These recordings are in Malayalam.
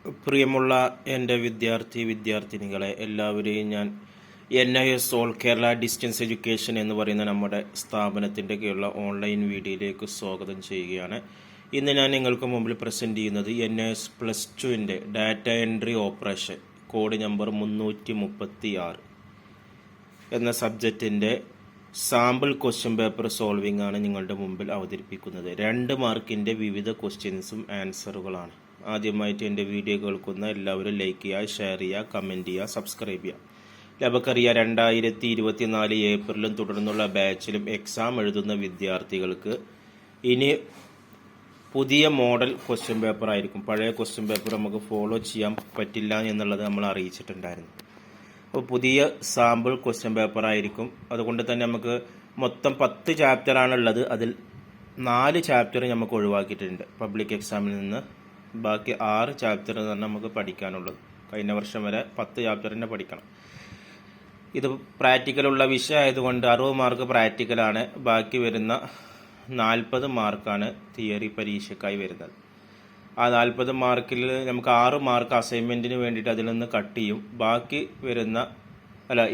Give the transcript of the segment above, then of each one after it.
പ്രിയമുള്ള എൻ്റെ വിദ്യാർത്ഥിനികളെ എല്ലാവരെയും ഞാൻ NIS all Kerala distance education എന്ന് പറയുന്ന നമ്മുടെ സ്ഥാപനത്തിൻ്റെ കീഴിലുള്ള ഓൺലൈൻ വീഡിയോയിലേക്ക് സ്വാഗതം ചെയ്യുകയാണ്. ഇന്ന് ഞാൻ നിങ്ങൾക്ക് മുമ്പിൽ പ്രസൻറ്റ് ചെയ്യുന്നത് NIS +2 data entry operation code number 336 എന്ന സബ്ജക്റ്റിൻ്റെ സാമ്പിൾ ക്വസ്റ്റ്യൻ പേപ്പർ സോൾവിംഗ് ആണ് നിങ്ങളുടെ മുമ്പിൽ അവതരിപ്പിക്കുന്നത്. 2 മാർക്കിൻ്റെ വിവിധ ക്വസ്റ്റ്യൻസും ആൻസറുകളാണ്. ആദ്യമായിട്ട് എൻ്റെ വീഡിയോ കേൾക്കുന്ന എല്ലാവരും ലൈക്ക് ചെയ്യുക, ഷെയർ ചെയ്യുക, കമൻറ്റ് ചെയ്യുക, സബ്സ്ക്രൈബ് ചെയ്യുക. നമുക്കറിയാം 2024 ഏപ്രിലും തുടർന്നുള്ള ബാച്ചിലും എക്സാം എഴുതുന്ന വിദ്യാർത്ഥികൾക്ക് ഇനി പുതിയ മോഡൽ ക്വസ്റ്റ്യൻ പേപ്പർ ആയിരിക്കും. പഴയ ക്വസ്റ്റ്യൻ പേപ്പർ നമുക്ക് ഫോളോ ചെയ്യാൻ പറ്റില്ല എന്നുള്ളത് നമ്മൾ അറിയിച്ചിട്ടുണ്ടായിരുന്നു. അപ്പോൾ പുതിയ സാമ്പിൾ ക്വസ്റ്റ്യൻ പേപ്പർ ആയിരിക്കും. അതുകൊണ്ട് തന്നെ നമുക്ക് മൊത്തം 10 ചാപ്റ്ററാണുള്ളത്. അതിൽ 4 ചാപ്റ്റർ നമുക്ക് ഒഴിവാക്കിയിട്ടുണ്ട് പബ്ലിക് എക്സാമിൽ നിന്ന്. ബാക്കി 6 ചാപ്റ്റർ തന്നെ നമുക്ക് പഠിക്കാനുള്ളത്. കഴിഞ്ഞ വർഷം വരെ 10 ചാപ്റ്റർ തന്നെ പഠിക്കണം. ഇത് പ്രാക്ടിക്കലുള്ള വിഷയം ആയതുകൊണ്ട് 60 മാർക്ക് പ്രാക്ടിക്കലാണ്. ബാക്കി വരുന്ന 40 മാർക്കാണ് തിയറി പരീക്ഷയ്ക്കായി വരുന്നത്. ആ 40 മാർക്കിൽ നമുക്ക് 6 മാർക്ക് അസൈൻമെൻറ്റിന് വേണ്ടിയിട്ട് അതിൽ നിന്ന് കട്ട് ചെയ്യും. ബാക്കി വരുന്ന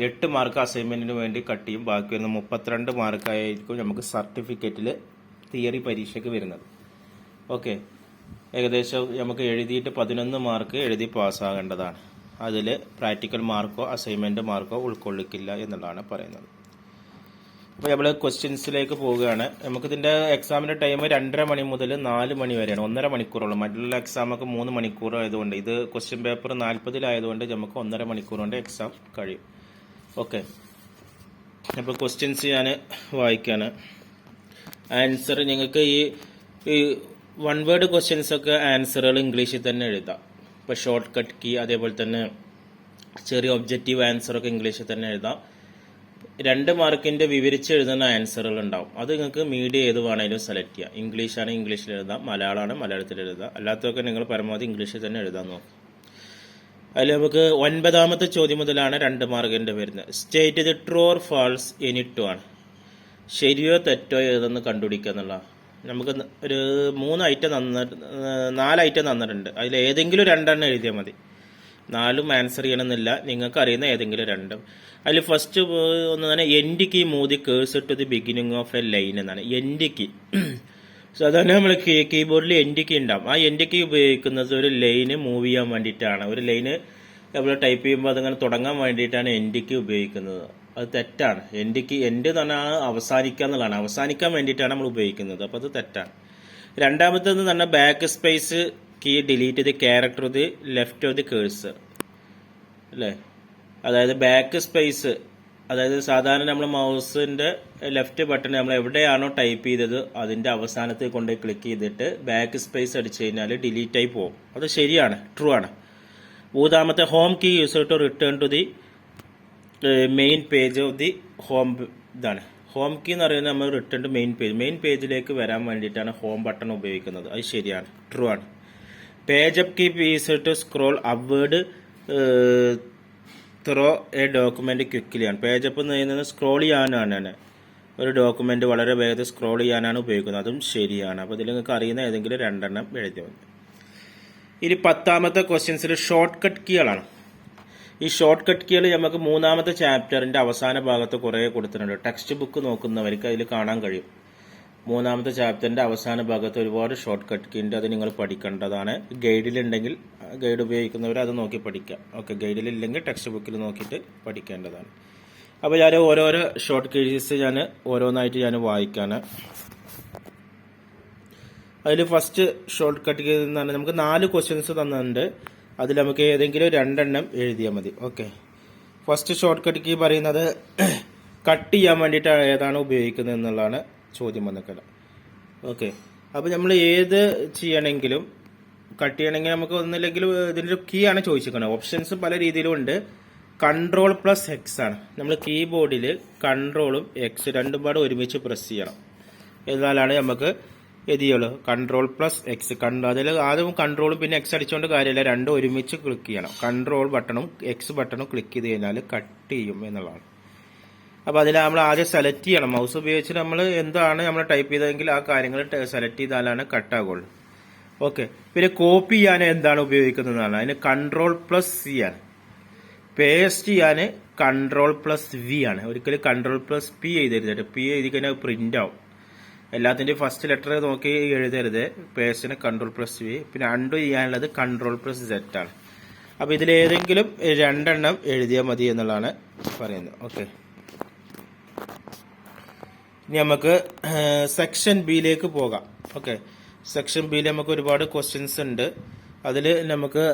8 മാർക്ക് അസൈൻമെൻറ്റിന് വേണ്ടി കട്ട് ചെയ്യും. ബാക്കി വരുന്ന 32 മാർക്കായിരിക്കും നമുക്ക് സർട്ടിഫിക്കറ്റിൽ തിയറി പരീക്ഷയ്ക്ക് വരുന്നത്. ഓക്കെ, ഏകദേശം നമുക്ക് എഴുതിയിട്ട് 11 മാർക്ക് എഴുതി പാസ്സാകേണ്ടതാണ്. അതിൽ പ്രാക്ടിക്കൽ മാർക്കോ അസൈൻമെൻറ്റ് മാർക്കോ ഉൾക്കൊള്ളിക്കില്ല എന്നുള്ളതാണ് പറയുന്നത്. അപ്പോൾ നമ്മൾ ക്വസ്റ്റ്യൻസിലേക്ക് പോവുകയാണ്. നമുക്കിതിൻ്റെ എക്സാമിൻ്റെ ടൈം 2:30 മണി മുതൽ 4 മണി വരെയാണ്. 1.5 മണിക്കൂറോളം. മറ്റുള്ള എക്സാമൊക്കെ 3 മണിക്കൂർ ആയതുകൊണ്ട് ഇത് ക്വസ്റ്റ്യൻ പേപ്പർ 40-ലായതുകൊണ്ട് നമുക്ക് 1.5 മണിക്കൂർ കൊണ്ട് എക്സാം കഴിയും. ഓക്കെ, അപ്പോൾ ക്വസ്റ്റ്യൻസ് ഞാൻ വായിക്കാണ്. ആൻസർ നിങ്ങൾക്ക് ഈ 1 വേർഡ് ക്വസ്റ്റ്യൻസൊക്കെ ആൻസറുകൾ ഇംഗ്ലീഷിൽ തന്നെ എഴുതാം. ഇപ്പോൾ ഷോർട്ട് കട്ട് കീ, അതേപോലെ തന്നെ ചെറിയ ഒബ്ജക്റ്റീവ് ആൻസറൊക്കെ ഇംഗ്ലീഷിൽ തന്നെ എഴുതാം. 2 മാർക്കിൻ്റെ വിവരിച്ച് എഴുതുന്ന ആൻസറുകൾ ഉണ്ടാവും. അത് നിങ്ങൾക്ക് മീഡിയം ഏത് വേണമെങ്കിലും സെലക്ട് ചെയ്യാം. ഇംഗ്ലീഷാണ് ഇംഗ്ലീഷിൽ എഴുതാം, മലയാളമാണ് മലയാളത്തിൽ എഴുതാം. അല്ലാത്തതൊക്കെ നിങ്ങൾ പരമാവധി ഇംഗ്ലീഷിൽ തന്നെ എഴുതാൻ നോക്കും. അതിൽ നമുക്ക് 9ാമത്തെ ചോദ്യം മുതലാണ് 2 മാർക്കിൻ്റെ വരുന്നത്. സ്റ്റേറ്റ് ഇത് true or false any two ആണ്. ശരിയോ തെറ്റോ ഏതെന്ന് കണ്ടുപിടിക്കുക എന്നുള്ള. നമുക്ക് ഒരു 4 ഐറ്റം തന്നിട്ടുണ്ട്. അതിൽ ഏതെങ്കിലും 2 എഴുതിയാൽ മതി. 4 ആൻസർ ചെയ്യണമെന്നില്ല, നിങ്ങൾക്ക് അറിയുന്ന ഏതെങ്കിലും 2. അതിൽ ഫസ്റ്റ് ഒന്ന് തന്നെ end key move the cursor to the beginning of a line എന്നാണ്. എൻഡ് കീ സാധാരണ നമ്മൾ കീബോർഡിൽ എൻഡ് കീ ഉണ്ടാവും. ആ എൻഡ് കീ ഉപയോഗിക്കുന്നത് ഒരു ലൈന് മൂവ് ചെയ്യാൻ വേണ്ടിയിട്ടാണ്. ഒരു ലൈന് നമ്മൾ ടൈപ്പ് ചെയ്യുമ്പോൾ അതങ്ങനെ തുടങ്ങാൻ വേണ്ടിയിട്ടാണ് എൻഡ് കീ ഉപയോഗിക്കുന്നത്. അത് തെറ്റാണ്. എൻഡ് എന്ന് പറഞ്ഞാൽ അവസാനിക്കുക എന്നുള്ളതാണ്. അവസാനിക്കാൻ വേണ്ടിയിട്ടാണ് നമ്മൾ ഉപയോഗിക്കുന്നത്. അപ്പോൾ അത് തെറ്റാണ്. 2ാമത്തേത് പറഞ്ഞാൽ backspace key delete the character of the left of the cursor അല്ലേ. അതായത് ബാക്ക് സ്പേസ്, അതായത് സാധാരണ നമ്മൾ മൗസിൻ്റെ ലെഫ്റ്റ് ബട്ടൺ നമ്മൾ എവിടെയാണോ ടൈപ്പ് ചെയ്തത് അതിൻ്റെ അവസാനത്തിൽ കൊണ്ട് ക്ലിക്ക് ചെയ്തിട്ട് ബാക്ക് സ്പേസ് അടിച്ചു കഴിഞ്ഞാൽ ഡിലീറ്റ് ആയി പോകും. അത് ശരിയാണ്, ട്രൂ ആണ്. 3ാമത്തെ home key used to return to the main page of the home. ഇതാണ് ഹോം കീ എന്ന് പറയുന്നത്. നമ്മൾ റിട്ടേൺ ടു മെയിൻ പേജിലേക്ക് വരാൻ വേണ്ടിയിട്ടാണ് ഹോം ബട്ടൺ ഉപയോഗിക്കുന്നത്. അത് ശരിയാണ്, ട്രൂ ആണ്. Page up key used to scroll upward through a document quickly ആണ്. പേജ് അപ്പ് എന്ന് പറയുന്നത് സ്ക്രോൾ ചെയ്യാനാണ്. ഒരു ഡോക്യുമെന്റ് വളരെ വേഗത്തിൽ സ്ക്രോൾ ചെയ്യാനാണ് ഉപയോഗിക്കുന്നത്. അതും ശരിയാണ്. അപ്പോൾ ഇതിൽ നിങ്ങൾക്ക് അറിയുന്ന ഏതെങ്കിലും 2 എഴുതിയാൽ മതി. ഇനി 10ാമത്തെ ക്വസ്റ്റ്യൻസിൽ ഷോർട്ട് കട്ട് കീകളാണ്. ഈ ഷോർട്ട് കട്ട് കീകൾ നമുക്ക് 3ാമത്തെ ചാപ്റ്ററിന്റെ അവസാന ഭാഗത്ത് കുറേ കൊടുത്തിട്ടുണ്ട്. ടെക്സ്റ്റ് ബുക്ക് നോക്കുന്നവർക്ക് അതിൽ കാണാൻ കഴിയും. 3ാമത്തെ ചാപ്റ്ററിന്റെ അവസാന ഭാഗത്ത് ഒരുപാട് ഷോർട്ട് കട്ട് കീ ഉണ്ട്. അത് നിങ്ങൾ പഠിക്കേണ്ടതാണ്. ഗൈഡിലുണ്ടെങ്കിൽ ഗൈഡ് ഉപയോഗിക്കുന്നവർ അത് നോക്കി പഠിക്കാം. ഓക്കെ, ഗൈഡിലില്ലെങ്കിൽ ടെക്സ്റ്റ് ബുക്കിൽ നോക്കിയിട്ട് പഠിക്കേണ്ടതാണ്. അപ്പോൾ ഞാൻ ഓരോരോ ഷോർട്ട് കീസ് ഓരോന്നായിട്ട് ഞാൻ വായിക്കാണ്. അതിൽ ഫസ്റ്റ് ഷോർട്ട് കട്ട് കീ എന്ന് പറഞ്ഞാൽ നമുക്ക് 4 ക്വസ്റ്റ്യൻസ് തന്നിട്ടുണ്ട്. അതിൽ നമുക്ക് ഏതെങ്കിലും 2 എഴുതിയാൽ മതി. Okay, first shortcut key പറയുന്നത് കട്ട് ചെയ്യാൻ വേണ്ടിയിട്ട് ഏതാണ് ഉപയോഗിക്കുന്നത് എന്നുള്ളതാണ് ചോദ്യം വന്നിട്ട്. ഓക്കെ, അപ്പോൾ നമ്മൾ ഏത് ചെയ്യണമെങ്കിലും കട്ട് ചെയ്യണമെങ്കിൽ നമുക്ക് ഒന്നില്ലെങ്കിൽ ഇതിൻ്റെ ഒരു കീ ആണ് ചോദിച്ചിരിക്കുന്നത്. ഓപ്ഷൻസ് പല രീതിയിലും ഉണ്ട്. Ctrl+X ആണ്. നമ്മൾ കീബോർഡിൽ കൺട്രോളും എക്സ് 2 പാടും ഒരുമിച്ച് പ്രസ് ചെയ്യണം. എന്നാലാണ് നമുക്ക് എഴുതിയുള്ളൂ. Ctrl+X. അതിൽ ആദ്യം കൺട്രോളും പിന്നെ എക്സ് അടിച്ചുകൊണ്ട് കാര്യമില്ല, 2 ഒരുമിച്ച് ക്ലിക്ക് ചെയ്യണം. കൺട്രോൾ ബട്ടണും എക്സ് ബട്ടണും ക്ലിക്ക് ചെയ്ത് കഴിഞ്ഞാൽ കട്ട് ചെയ്യും എന്നുള്ളതാണ്. അപ്പോൾ അതിൽ നമ്മൾ ആദ്യം സെലക്ട് ചെയ്യണം. മൗസ് ഉപയോഗിച്ച് നമ്മൾ എന്താണ് നമ്മൾ ടൈപ്പ് ചെയ്തതെങ്കിൽ ആ കാര്യങ്ങൾ സെലക്ട് ചെയ്താലാണ് കട്ടാകുള്ളൂ. ഓക്കെ. പിന്നെ കോപ്പി ചെയ്യാൻ എന്താണ് ഉപയോഗിക്കുന്നതാണ്, അതിന് Ctrl+C ആണ്. പേസ്റ്റ് ചെയ്യാൻ Ctrl+V ആണ്. ഒരിക്കലും Ctrl+P എഴുതരുത്. P എഴുതി കഴിഞ്ഞാൽ പ്രിന്റ് ആവും. എല്ലാത്തിൻ്റെയും ഫസ്റ്റ് ലെറ്റർ നോക്കി എഴുതരുത്. പേസ്റ്റിന് Ctrl+V. പിന്നെ അൺഡു ചെയ്യാനുള്ളത് Ctrl+Z ആണ്. അപ്പോൾ ഇതിലേതെങ്കിലും 2 എണ്ണം എഴുതിയാൽ മതി എന്നുള്ളതാണ് പറയുന്നത്. ഓക്കെ. ഇനി നമുക്ക് സെക്ഷൻ ബിയിലേക്ക് പോകാം. ഓക്കെ. സെക്ഷൻ ബിയിൽ നമുക്ക് ഒരുപാട് ക്വസ്റ്റ്യൻസ് ഉണ്ട്. അതിൽ നമുക്ക്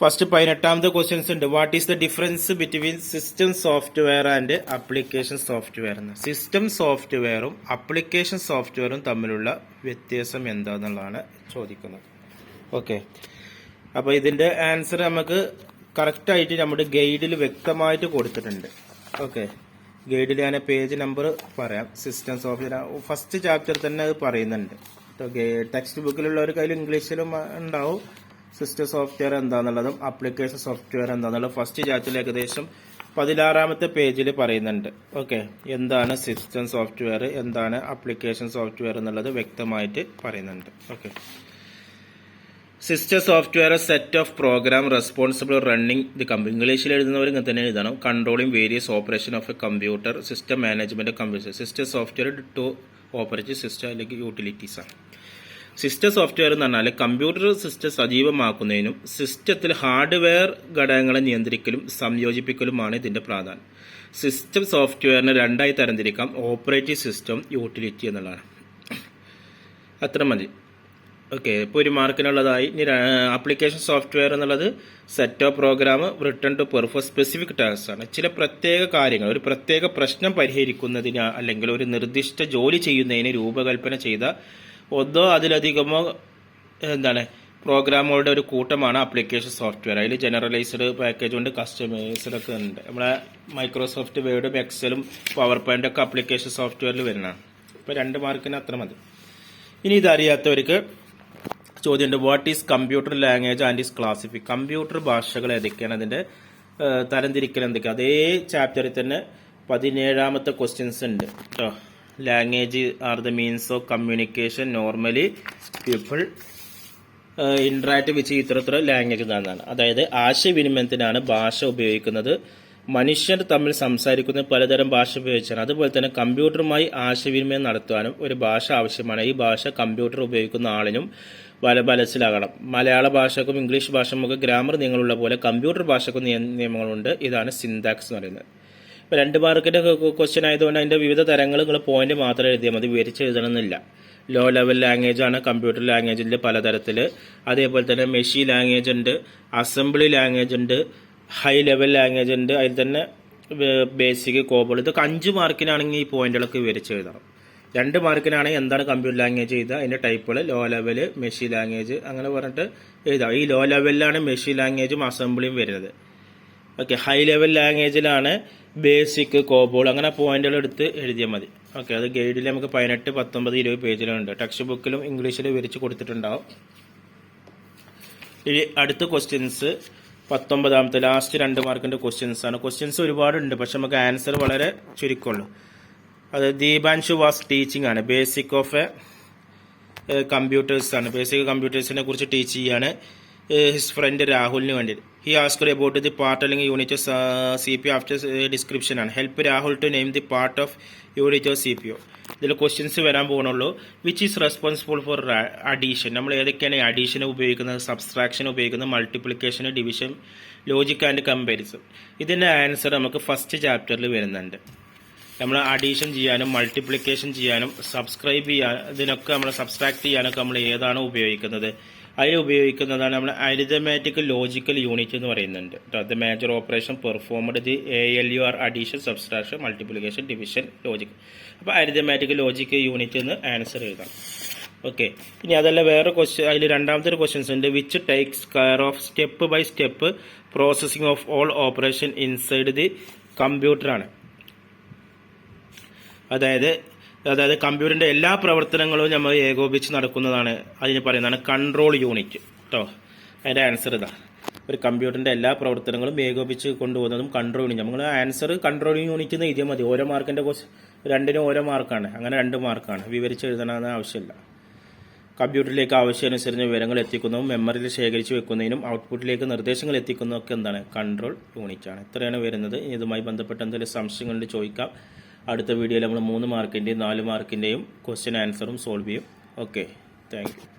ഫസ്റ്റ് 18ാമത്തെ ക്വസ്റ്റ്യൻസ് ഉണ്ട്. What is the difference between system software and application software എന്ന്. സിസ്റ്റം സോഫ്റ്റ്വെയറും ആപ്ലിക്കേഷൻ സോഫ്റ്റ്വെയറും തമ്മിലുള്ള വ്യത്യാസം എന്താണെന്നുള്ളതാണ് ചോദിക്കുന്നത്. ഓക്കെ. അപ്പോൾ ഇതിന്റെ ആൻസർ നമുക്ക് കറക്റ്റായിട്ട് നമ്മുടെ ഗൈഡിൽ വ്യക്തമായിട്ട് കൊടുത്തിട്ടുണ്ട്. ഓക്കെ. ഗൈഡിൽ ഞാൻ പേജ് നമ്പർ പറയാം. സിസ്റ്റം സോഫ്റ്റ്വെയർ ഫസ്റ്റ് ചാപ്റ്റർ തന്നെ അത് പറയുന്നുണ്ട്. ടെക്സ്റ്റ് ബുക്കിലുള്ളവർ കയ്യിൽ ഇംഗ്ലീഷിലും ഉണ്ടാവും സിസ്റ്റം സോഫ്റ്റ്വെയർ എന്താണെന്നുള്ളതും ആപ്ലിക്കേഷൻ സോഫ്റ്റ്വെയർ എന്താണെന്നുള്ളത് ഫസ്റ്റ് ചാപ്റ്ററിൽ ഏകദേശം 16ാമത്തെ പേജിൽ പറയുന്നുണ്ട്. ഓക്കെ. എന്താണ് സിസ്റ്റം സോഫ്റ്റ്വെയർ, എന്താണ് ആപ്ലിക്കേഷൻ സോഫ്റ്റ്വെയർ എന്നുള്ളത് വ്യക്തമായിട്ട് പറയുന്നുണ്ട്. Okay. System software set of program responsible running the computer. ഇംഗ്ലീഷിൽ എഴുതുന്നവർ ഇങ്ങനെ തന്നെ എഴുതണം. Controlling various operation of a computer, system management computer. System software to operating system അല്ലെങ്കിൽ യൂട്ടിലിറ്റീസ് ആണ്. സിസ്റ്റം സോഫ്റ്റ്വെയർ എന്ന് പറഞ്ഞാൽ കമ്പ്യൂട്ടർ സിസ്റ്റം സജീവമാക്കുന്നതിനും സിസ്റ്റത്തിൽ ഹാർഡ്വെയർ ഘടകങ്ങളെ നിയന്ത്രിക്കലും സംയോജിപ്പിക്കലുമാണ് ഇതിന്റെ പ്രാധാന്യം. സിസ്റ്റം സോഫ്റ്റ്വെയറിനെ 2ആയി തരംതിരിക്കാം. ഓപ്പറേറ്റിംഗ് സിസ്റ്റം, യൂട്ടിലിറ്റി എന്നുള്ളതാണ്. അത്ര മതി. ഓക്കെ. ഇപ്പോൾ ഒരു മാർക്കിനുള്ളതായി. ഇനി ആപ്ലിക്കേഷൻ സോഫ്റ്റ്വെയർ എന്നുള്ളത് set of program written to perform specific task ആണ്. ചില പ്രത്യേക കാര്യങ്ങൾ, ഒരു പ്രത്യേക പ്രശ്നം പരിഹരിക്കുന്നതിന് അല്ലെങ്കിൽ ഒരു നിർദ്ദിഷ്ട ജോലി ചെയ്യുന്നതിന് രൂപകൽപ്പന ചെയ്ത ഒന്നോ അതിലധികമോ പ്രോഗ്രാമുകളുടെ ഒരു കൂട്ടമാണ് ആപ്ലിക്കേഷൻ സോഫ്റ്റ്വെയർ. അതിൽ ജനറലൈസ്ഡ് പാക്കേജ് ഉണ്ട്, കസ്റ്റമൈസ്ഡ് ഒക്കെ ഉണ്ട്. നമ്മളെ മൈക്രോസോഫ്റ്റ് വേർഡും എക്സലും പവർ പോയിന്റ് ഒക്കെ ആപ്ലിക്കേഷൻ സോഫ്റ്റ്വെയറിൽ വരുന്നതാണ്. ഇപ്പോൾ 2 മാർക്കിന് അത്ര മതി. ഇനി ഇതറിയാത്തവർക്ക് ചോദ്യമുണ്ട്. What is computer language and is classify. Computer ഭാഷകൾ ഏതൊക്കെയാണ്, അതിന്റെ തരംതിരിക്കൽ എന്തൊക്കെയാണ്. അതേ ചാപ്റ്ററിൽ തന്നെ 17ാമത്തെ ക്വസ്റ്റ്യൻസ് ഉണ്ട് കേട്ടോ. Language are the means of communication normally people interact which ഇത്തരത്തിൽ ലാംഗ്വേജ് എന്നാണ്. അതായത് ആശയവിനിമയത്തിനാണ് ഭാഷ ഉപയോഗിക്കുന്നത്. മനുഷ്യർ തമ്മിൽ സംസാരിക്കുന്ന പലതരം ഭാഷ ഉപയോഗിച്ചാണ്. അതുപോലെ തന്നെ കമ്പ്യൂട്ടറുമായി ആശയവിനിമയം നടത്തുവാനും ഒരു ഭാഷ ആവശ്യമാണ്. ഈ ഭാഷ കമ്പ്യൂട്ടർ ഉപയോഗിക്കുന്ന ആളിനും മനസ്സിലാകണം. മലയാള ഭാഷക്കും ഇംഗ്ലീഷ് ഭാഷക്കും ഗ്രാമർ നിയമങ്ങളുള്ള പോലെ കമ്പ്യൂട്ടർ ഭാഷക്കും നിയമങ്ങളുണ്ട്. ഇതാണ് സിന്റാക്സ് എന്ന് പറയുന്നത്. ഇപ്പോൾ 2 മാർക്കിന്റെ ക്വസ്റ്റ്യൻ ആയതുകൊണ്ട് അതിന്റെ വിവിധ തരങ്ങൾ നിങ്ങൾ പോയിന്റ് മാത്രം എഴുതിയാൽ മതി, വിവരിച്ച് എഴുതണമെന്നില്ല. ലോ ലെവൽ ലാംഗ്വേജ് ആണ് കമ്പ്യൂട്ടർ ലാംഗ്വേജിന്റെ പലതരത്തിൽ. അതേപോലെ തന്നെ മെഷീൻ ലാംഗ്വേജ് ഉണ്ട്, അസംബ്ലി ലാംഗ്വേജ് ഉണ്ട്, ഹൈ ലെവൽ ലാംഗ്വേജ് ഉണ്ട്. അതിൽ തന്നെ ബേസിക്, കോബോൾ. ഇതൊക്കെ 5 മാർക്കിനാണെങ്കിൽ ഈ പോയിന്റുകളൊക്കെ വിവരിച്ച് എഴുതണം. 2 മാർക്കിനാണെങ്കിൽ എന്താണ് കമ്പ്യൂട്ടർ ലാംഗ്വേജ് എഴുതുക, അതിന്റെ ടൈപ്പുകൾ ലോ ലെവൽ, മെഷീൻ ലാംഗ്വേജ് അങ്ങനെ പറഞ്ഞിട്ട് എഴുതാം. ഈ ലോ ലെവലിലാണ് മെഷീൻ ലാംഗ്വേജും അസംബ്ലിയും വരുന്നത്. ഓക്കെ. ഹൈ ലെവൽ ലാംഗ്വേജിലാണ് ബേസിക്, കോബോൾ അങ്ങനെ പോയിന്റുകൾ എടുത്ത് എഴുതിയാൽ മതി. ഓക്കെ. അത് ഗൈഡിൽ നമുക്ക് 18, 19, 20 പേജിലുണ്ട്. ടെക്സ്റ്റ് ബുക്കിലും ഇംഗ്ലീഷിലും വിവരിച്ച് കൊടുത്തിട്ടുണ്ടാവും. ഇനി അടുത്ത ക്വസ്റ്റ്യൻസ് 19ാമത്തെ ലാസ്റ്റ് 2 മാർക്കിന്റെ ക്വസ്റ്റ്യൻസ് ആണ്. ക്വസ്റ്റ്യൻസ് ഒരുപാടുണ്ട്, പക്ഷെ നമുക്ക് ആൻസർ വളരെ ചുരുക്കമുള്ളൂ. അത് ദീപാൻഷു വാസ് ടീച്ചിങ് ആണ്. ബേസിക് ഓഫ് കമ്പ്യൂട്ടേഴ്സ് ആണ്. ബേസിക് കമ്പ്യൂട്ടേഴ്സിനെ കുറിച്ച് ടീച്ച് ചെയ്യാണ് ഹിസ് ഫ്രണ്ട് രാഹുലിന് വേണ്ടി. He asked about the part അല്ലെങ്കിൽ unit of CPO after description ആണ്. Help Rahul to name the part of unit of CPO. ഇതിൽ ക്വസ്റ്റ്യൻസ് വരാൻ പോകുന്നുള്ളൂ. Which is responsible for addition. നമ്മൾ ഏതൊക്കെയാണ് അഡീഷൻ ഉപയോഗിക്കുന്നത്, സബ്സ്ട്രാക്ഷൻ ഉപയോഗിക്കുന്നത്, multiplication, division, logic and comparison. ഇതിന്റെ ആൻസർ നമുക്ക് ഫസ്റ്റ് ചാപ്റ്ററിൽ വരുന്നുണ്ട്. നമ്മൾ അഡീഷൻ ചെയ്യാനും മൾട്ടിപ്ലിക്കേഷൻ ചെയ്യാനും സബ്സ്ക്രൈബ് ഇതിനൊക്കെ നമ്മൾ സബ്സ്ട്രാക്ട് ചെയ്യാനൊക്കെ നമ്മൾ ഏതാണ് ഉപയോഗിക്കുന്നത്, അതിൽ ഉപയോഗിക്കുന്നതാണ് നമ്മൾ അരിതമാറ്റിക് ലോജിക്കൽ യൂണിറ്റ് എന്ന് പറയുന്നുണ്ട്. The major operation performed the ALU addition, subtraction, multiplication, division, logic. അപ്പോൾ അരിതമാറ്റിക് ലോജിക് യൂണിറ്റ് എന്ന് ആൻസർ എഴുതാം. ഓക്കെ. ഇനി അതല്ല വേറെ ക്വസ്റ്റ്യൻ, അതിൽ 2ാമത്തെ ഒരു ക്വസ്റ്റ്യൻസ് ഉണ്ട്. Which takes care of step by step processing of all operation inside the computer ആണ്. അതായത് കമ്പ്യൂട്ടറിന്റെ എല്ലാ പ്രവർത്തനങ്ങളും നമ്മൾ ഏകോപിച്ച് നടക്കുന്നതാണ്. അതിന് പറയുന്നതാണ് കൺട്രോൾ യൂണിറ്റ് കേട്ടോ. അതിന്റെ ആൻസർ ഇതാ. ഒരു കമ്പ്യൂട്ടറിന്റെ എല്ലാ പ്രവർത്തനങ്ങളും ഏകോപിച്ച് കൊണ്ടുപോകുന്നതും കൺട്രോൾ യൂണിറ്റ്. നമ്മൾ ആൻസർ കൺട്രോൾ യൂണിറ്റ് എന്ന് എഴുതിയാൽ മതി. ഓരോ മാർക്കിന്റെ 2നും ഓരോ മാർക്കാണ്. അങ്ങനെ 2 മാർക്കാണ്. വിവരിച്ച് എഴുതണമെന്ന് ആവശ്യമില്ല. കമ്പ്യൂട്ടറിലേക്ക് ആവശ്യാനുസരിച്ച് വിവരങ്ങൾ എത്തിക്കുന്നതും മെമ്മറിയിൽ ശേഖരിച്ച് വെക്കുന്നതിനും ഔട്ട്പുട്ടിലേക്ക് നിർദ്ദേശങ്ങൾ എത്തിക്കുന്നതൊക്കെ എന്താണ്, കൺട്രോൾ യൂണിറ്റ് ആണ്. ഇത്രയാണ് വരുന്നത്. ഇതുമായി ബന്ധപ്പെട്ട എന്തെങ്കിലും സംശയങ്ങളുണ്ട് ചോദിക്കാം. അടുത്ത വീഡിയോയിൽ നമ്മൾ 3 മാർക്കിൻ്റെയും 4 മാർക്കിൻ്റെയും ക്വസ്റ്റ്യൻ ആൻസറും സോൾവ് ചെയ്യും. Okay, thank you.